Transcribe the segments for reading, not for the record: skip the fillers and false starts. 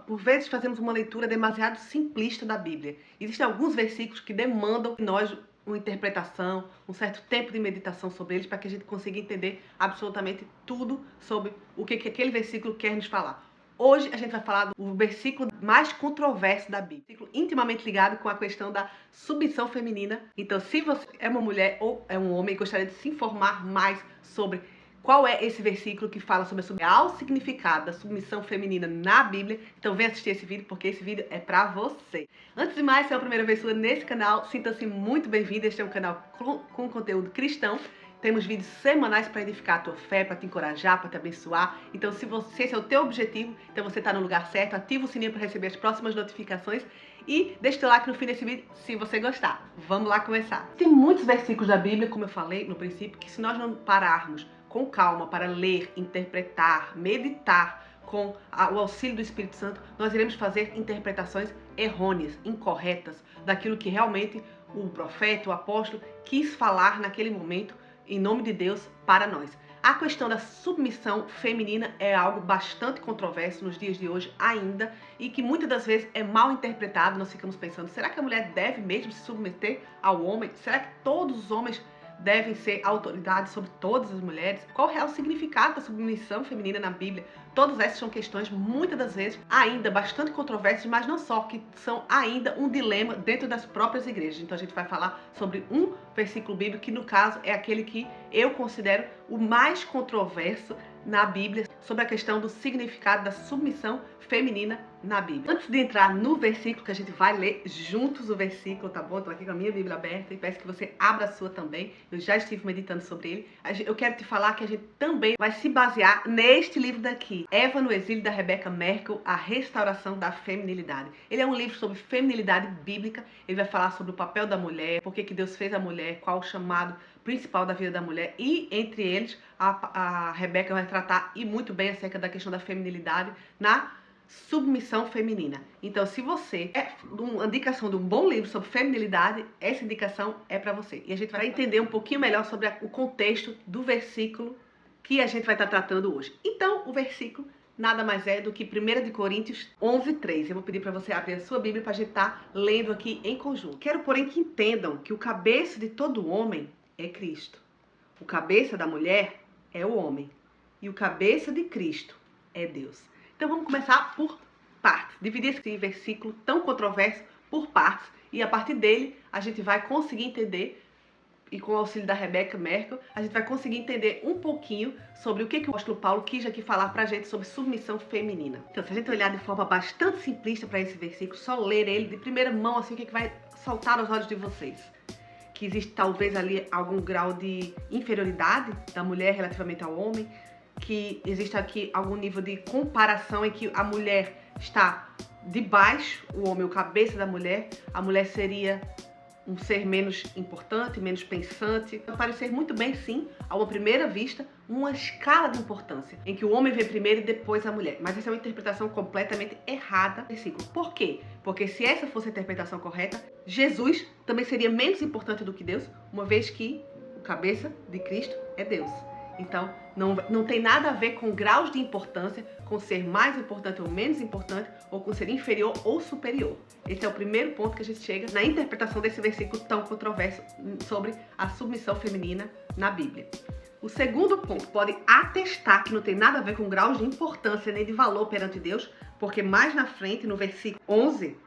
por vezes fazemos uma leitura demasiado simplista da Bíblia. Existem alguns versículos que demandam de nós uma interpretação, um certo tempo de meditação sobre eles, para que a gente consiga entender absolutamente tudo sobre o que aquele versículo quer nos falar. Hoje a gente vai falar do versículo mais controverso da Bíblia, versículo intimamente ligado com a questão da submissão feminina. Então, se você é uma mulher ou é um homem e gostaria de se informar mais sobre qual é esse versículo que fala sobre o real significado da submissão feminina na Bíblia, então vem assistir esse vídeo, porque esse vídeo é pra você. Antes de mais, se é a primeira vez sua nesse canal, sinta-se muito bem-vindo. Este é um canal com conteúdo cristão. Temos vídeos semanais para edificar a tua fé, para te encorajar, para te abençoar. Então, se esse é o teu objetivo, então você está no lugar certo. Ativa o sininho para receber as próximas notificações e deixa o teu like no fim desse vídeo se você gostar. Vamos lá começar. Tem muitos versículos da Bíblia, como eu falei no princípio, que se nós não pararmos com calma para ler, interpretar, meditar com o auxílio do Espírito Santo, nós iremos fazer interpretações errôneas, incorretas, daquilo que realmente o profeta, o apóstolo, quis falar naquele momento, em nome de Deus, para nós. A questão da submissão feminina é algo bastante controverso nos dias de hoje ainda, e que muitas das vezes é mal interpretado. Nós ficamos pensando, será que a mulher deve mesmo se submeter ao homem? Será que todos os homens devem ser autoridade sobre todas as mulheres? Qual é o real significado da submissão feminina na Bíblia? Todas essas são questões, muitas das vezes, ainda bastante controversas, mas não só, que são ainda um dilema dentro das próprias igrejas. Então a gente vai falar sobre um versículo bíblico que, no caso, é aquele que eu considero o mais controverso na Bíblia, sobre a questão do significado da submissão feminina na Bíblia. Antes de entrar no versículo, que a gente vai ler juntos o versículo, tá bom? Estou aqui com a minha Bíblia aberta e peço que você abra a sua também. Eu já estive meditando sobre ele. Eu quero te falar que a gente também vai se basear neste livro daqui, Eva no Exílio, da Rebecca Merkel, A Restauração da Feminilidade. Ele é um livro sobre feminilidade bíblica. Ele vai falar sobre o papel da mulher, por que Deus fez a mulher, qual o chamado principal da vida da mulher, e entre eles a Rebecca vai tratar e muito bem acerca da questão da feminilidade na submissão feminina. Então, se você é uma indicação de um bom livro sobre feminilidade, essa indicação é para você. E a gente vai entender um pouquinho melhor sobre o contexto do versículo que a gente vai estar tratando hoje. Então, o versículo nada mais é do que 1 Coríntios 11:3. Eu vou pedir para você abrir a sua Bíblia para a gente estar lendo aqui em conjunto. Quero, porém, que entendam que o cabeça de todo homem é Cristo. O cabeça da mulher é o homem. E o cabeça de Cristo é Deus. Então vamos começar por partes. Dividir esse versículo tão controverso por partes. E a partir dele a gente vai conseguir entender, e com o auxílio da Rebecca Merkel, a gente vai conseguir entender um pouquinho sobre o que o apóstolo Paulo quis aqui falar pra gente sobre submissão feminina. Então, se a gente olhar de forma bastante simplista para esse versículo, só ler ele de primeira mão, assim, o que vai saltar aos olhos de vocês? Que existe talvez ali algum grau de inferioridade da mulher relativamente ao homem, que existe aqui algum nível de comparação em que a mulher está debaixo, o homem, o cabeça da mulher, a mulher seria um ser menos importante, menos pensante. Pode parecer muito bem, sim, a uma primeira vista, uma escala de importância, em que o homem vem primeiro e depois a mulher. Mas essa é uma interpretação completamente errada do versículo. Por quê? Porque se essa fosse a interpretação correta, Jesus também seria menos importante do que Deus, uma vez que o cabeça de Cristo é Deus. Então, não tem nada a ver com graus de importância, com ser mais importante ou menos importante, ou com ser inferior ou superior. Esse é o primeiro ponto que a gente chega na interpretação desse versículo tão controverso sobre a submissão feminina na Bíblia. O segundo ponto pode atestar que não tem nada a ver com graus de importância nem de valor perante Deus, porque mais na frente, no versículo 11,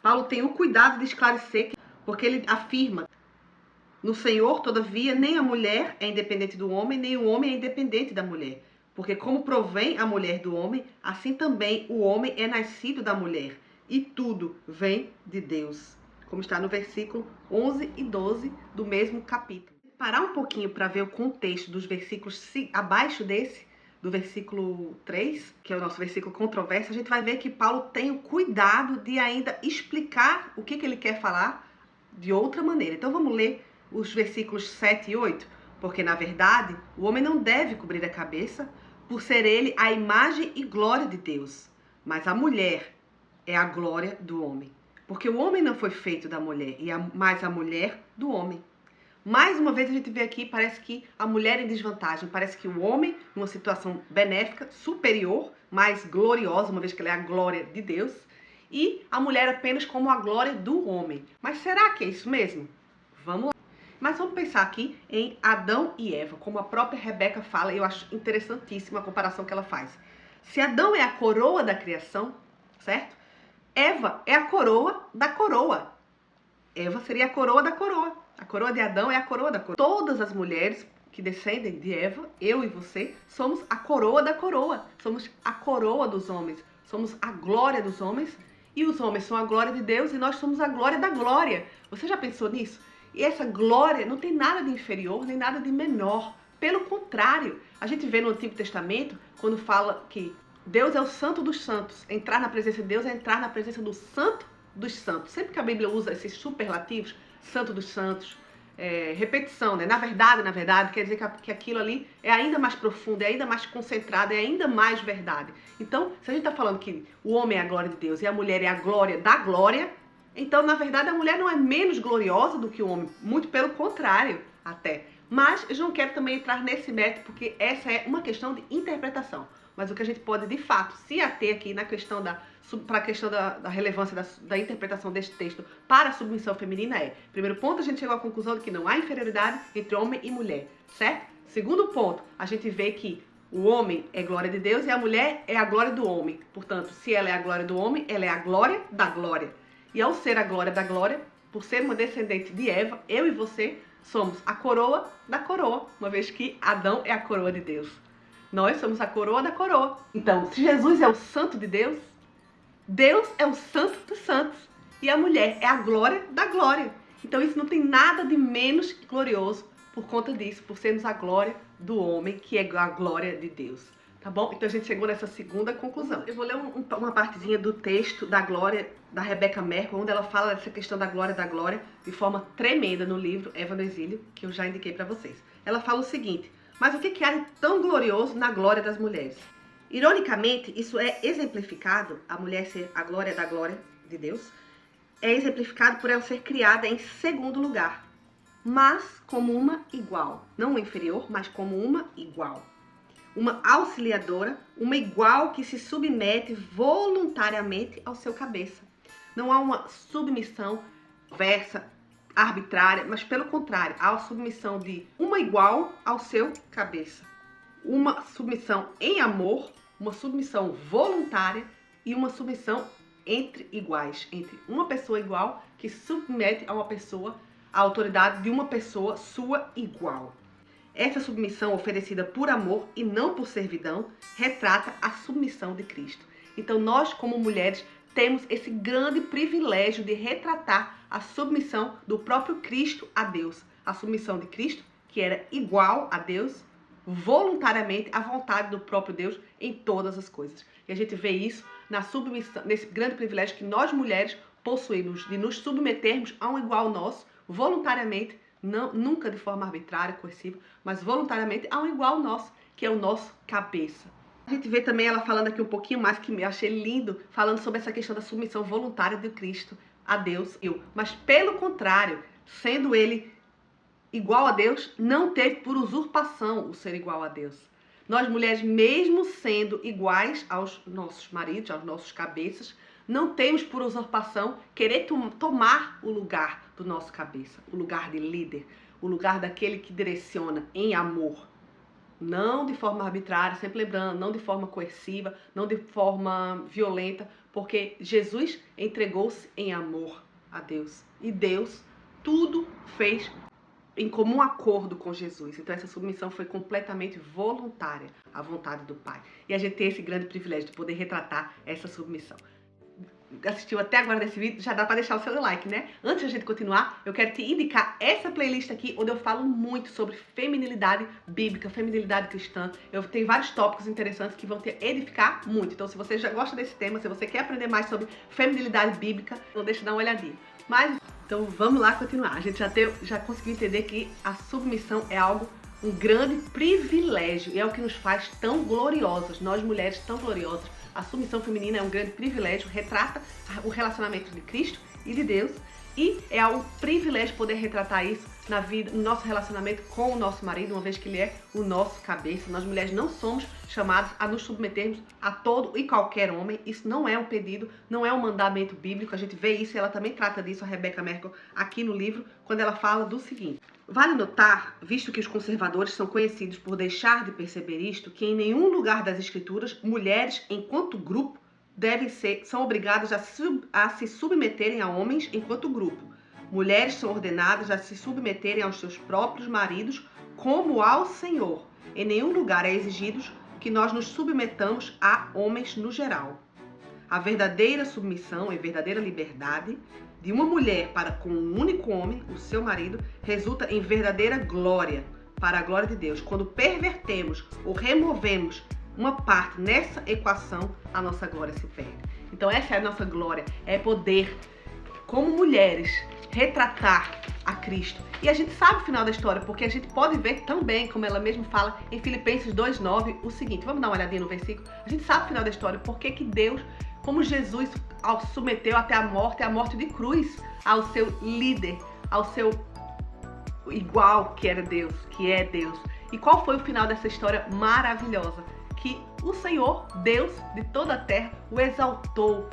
Paulo tem o cuidado de esclarecer, porque ele afirma: no Senhor, todavia, nem a mulher é independente do homem, nem o homem é independente da mulher. Porque como provém a mulher do homem, assim também o homem é nascido da mulher. E tudo vem de Deus. Como está no versículo 11 e 12 do mesmo capítulo. Parar um pouquinho para ver o contexto dos versículos abaixo desse, do versículo 3, que é o nosso versículo controverso, a gente vai ver que Paulo tem o cuidado de ainda explicar o que ele quer falar de outra maneira. Então vamos ler os versículos 7 e 8, porque na verdade o homem não deve cobrir a cabeça, por ser ele a imagem e glória de Deus, mas a mulher é a glória do homem, porque o homem não foi feito da mulher, mas a mulher do homem. Mais uma vez a gente vê aqui, parece que a mulher em desvantagem, parece que o homem, numa situação benéfica, superior, mais gloriosa, uma vez que ela é a glória de Deus, e a mulher apenas como a glória do homem. Mas será que é isso mesmo? Vamos lá. Mas vamos pensar aqui em Adão e Eva, como a própria Rebeca fala, e eu acho interessantíssima a comparação que ela faz. Se Adão é a coroa da criação, certo? Eva é a coroa da coroa. Eva seria a coroa da coroa. A coroa de Adão é a coroa da coroa. Todas as mulheres que descendem de Eva, eu e você, somos a coroa da coroa. Somos a coroa dos homens. Somos a glória dos homens. E os homens são a glória de Deus e nós somos a glória da glória. Você já pensou nisso? E essa glória não tem nada de inferior, nem nada de menor. Pelo contrário, a gente vê no Antigo Testamento, quando fala que Deus é o santo dos santos. Entrar na presença de Deus é entrar na presença do santo dos santos. Sempre que a Bíblia usa esses superlativos, santo dos santos, repetição, né? Na verdade, quer dizer que aquilo ali é ainda mais profundo, é ainda mais concentrado, é ainda mais verdade. Então, se a gente está falando que o homem é a glória de Deus e a mulher é a glória da glória, então, na verdade, a mulher não é menos gloriosa do que o homem, muito pelo contrário, até. Mas eu não quero também entrar nesse mérito, porque essa é uma questão de interpretação. Mas o que a gente pode, de fato, se ater aqui na questão para a questão da relevância da interpretação deste texto para a submissão feminina é: primeiro ponto, a gente chegou à conclusão de que não há inferioridade entre homem e mulher, certo? Segundo ponto, a gente vê que o homem é glória de Deus e a mulher é a glória do homem. Portanto, se ela é a glória do homem, ela é a glória da glória. E ao ser a glória da glória, por ser uma descendente de Eva, eu e você somos a coroa da coroa, uma vez que Adão é a coroa de Deus. Nós somos a coroa da coroa. Então, se Jesus é o santo de Deus, Deus é o santo dos santos. E a mulher é a glória da glória. Então, isso não tem nada de menos glorioso por conta disso, por sermos a glória do homem, que é a glória de Deus. Tá bom? Então, a gente chegou nessa segunda conclusão. Eu vou ler uma partezinha do texto da glória da Rebecca Merkel, onde ela fala dessa questão da glória de forma tremenda no livro Eva no Exílio, que eu já indiquei para vocês. Ela fala o seguinte: mas o que há de tão glorioso na glória das mulheres? Ironicamente, isso é exemplificado, a mulher ser a glória da glória de Deus, é exemplificado por ela ser criada em segundo lugar, mas como uma igual. Não uma inferior, mas como uma igual. Uma auxiliadora, uma igual que se submete voluntariamente ao seu cabeça. Não há uma submissão versa, arbitrária, mas pelo contrário, há a submissão de uma igual ao seu cabeça. Uma submissão em amor, uma submissão voluntária e uma submissão entre iguais, entre uma pessoa igual que se submete a uma pessoa, à autoridade de uma pessoa sua igual. Essa submissão oferecida por amor e não por servidão retrata a submissão de Cristo. Então nós, como mulheres, temos esse grande privilégio de retratar a submissão do próprio Cristo a Deus. A submissão de Cristo, que era igual a Deus, voluntariamente à vontade do próprio Deus em todas as coisas. E a gente vê isso na submissão, nesse grande privilégio que nós mulheres possuímos de nos submetermos a um igual nosso, voluntariamente, não, nunca de forma arbitrária, coerciva, mas voluntariamente a um igual nosso, que é o nosso cabeça. A gente vê também ela falando aqui um pouquinho mais, que eu achei lindo, falando sobre essa questão da submissão voluntária de Cristo a Deus. Mas pelo contrário, sendo ele igual a Deus, não teve por usurpação o ser igual a Deus. Nós mulheres, mesmo sendo iguais aos nossos maridos, aos nossos cabeças, não temos por usurpação querer tomar o lugar do nosso cabeça, o lugar de líder, o lugar daquele que direciona em amor. Não de forma arbitrária, sempre lembrando, não de forma coerciva, não de forma violenta, porque Jesus entregou-se em amor a Deus. E Deus tudo fez em comum acordo com Jesus. Então essa submissão foi completamente voluntária à vontade do Pai. E a gente tem esse grande privilégio de poder retratar essa submissão. Assistiu até agora desse vídeo, já dá pra deixar o seu like, né? Antes de a gente continuar, eu quero te indicar essa playlist aqui, onde eu falo muito sobre feminilidade bíblica, feminilidade cristã. Eu tenho vários tópicos interessantes que vão te edificar muito. Então, se você já gosta desse tema, se você quer aprender mais sobre feminilidade bíblica, não deixa de dar uma olhadinha. Mas, então, vamos lá continuar. A gente já conseguiu entender que a submissão é algo, um grande privilégio, e é o que nos faz tão gloriosas, nós mulheres tão gloriosas. A submissão feminina é um grande privilégio, retrata o relacionamento de Cristo e de Deus, E é um privilégio poder retratar isso na vida, no nosso relacionamento com o nosso marido, uma vez que ele é o nosso cabeça. Nós mulheres não somos chamadas a nos submetermos a todo e qualquer homem. Isso não é um pedido, não é um mandamento bíblico. A gente vê isso e ela também trata disso, a Rebecca Merkel, aqui no livro, quando ela fala do seguinte: vale notar, visto que os conservadores são conhecidos por deixar de perceber isto, que em nenhum lugar das escrituras, mulheres, enquanto grupo, são obrigadas a se submeterem a homens enquanto grupo. Mulheres são ordenadas a se submeterem aos seus próprios maridos como ao Senhor. Em nenhum lugar é exigido que nós nos submetamos a homens no geral. A verdadeira submissão e verdadeira liberdade de uma mulher para com um único homem, o seu marido, resulta em verdadeira glória, para a glória de Deus. Quando pervertemos ou removemos uma parte nessa equação, a nossa glória se perde. Então essa é a nossa glória, é poder, como mulheres, retratar a Cristo. E a gente sabe o final da história, porque a gente pode ver também, como ela mesma fala em Filipenses 2:9, o seguinte. Vamos dar uma olhadinha no versículo. A gente sabe o final da história, porque que Deus, como Jesus submeteu até a morte de cruz, ao seu líder, ao seu igual, que era Deus, que é Deus. E qual foi o final dessa história maravilhosa? Que o Senhor, Deus de toda a terra, o exaltou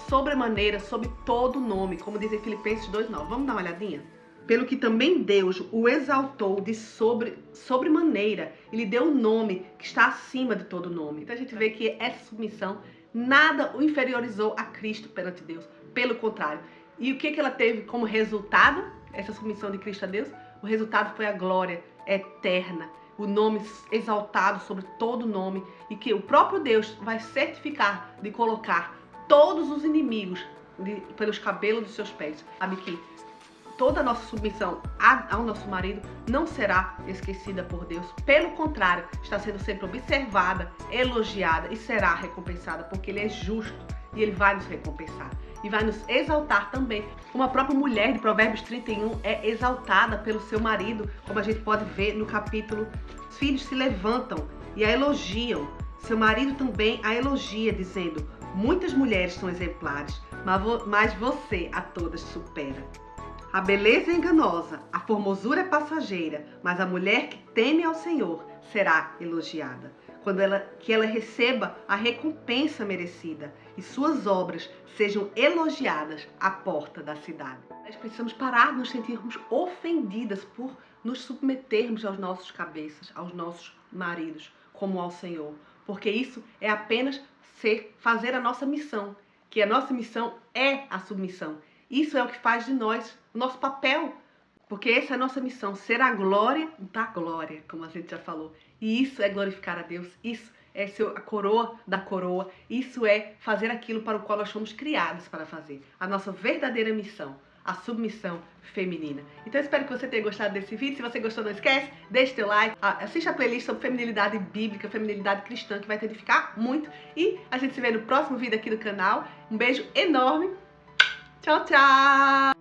sobremaneira, sob todo nome, como diz em Filipenses 2:9. Vamos dar uma olhadinha? Pelo que também Deus o exaltou de sobremaneira e lhe deu um nome que está acima de todo nome. Então a gente vê que essa submissão nada o inferiorizou a Cristo perante Deus. Pelo contrário. E o que ela teve como resultado, essa submissão de Cristo a Deus? O resultado foi a glória eterna, o nome exaltado sobre todo nome, e que o próprio Deus vai certificar de colocar todos os inimigos pelos cabelos dos seus pés. Sabe que toda a nossa submissão ao nosso marido não será esquecida por Deus. Pelo contrário, está sendo sempre observada, elogiada e será recompensada, porque Ele é justo e Ele vai nos recompensar. E vai nos exaltar também. Como a própria mulher de Provérbios 31 é exaltada pelo seu marido, como a gente pode ver no capítulo. Os filhos se levantam e a elogiam. Seu marido também a elogia, dizendo: muitas mulheres são exemplares, mas você a todas supera. A beleza é enganosa, a formosura é passageira, mas a mulher que teme ao Senhor será elogiada. Que ela receba a recompensa merecida e suas obras sejam elogiadas à porta da cidade. Nós precisamos parar de nos sentirmos ofendidas por nos submetermos aos nossos cabeças, aos nossos maridos, como ao Senhor. Porque isso é apenas fazer a nossa missão, que a nossa missão é a submissão. Isso é o que faz de nós o nosso papel, porque essa é a nossa missão, ser a glória da glória, como a gente já falou. E isso é glorificar a Deus, isso é ser a coroa da coroa, isso é fazer aquilo para o qual nós fomos criados para fazer. A nossa verdadeira missão, a submissão feminina. Então eu espero que você tenha gostado desse vídeo. Se você gostou, não esquece, deixe teu like, assista a playlist sobre feminilidade bíblica, feminilidade cristã, que vai te edificar muito. E a gente se vê no próximo vídeo aqui do canal. Um beijo enorme. Tchau, tchau!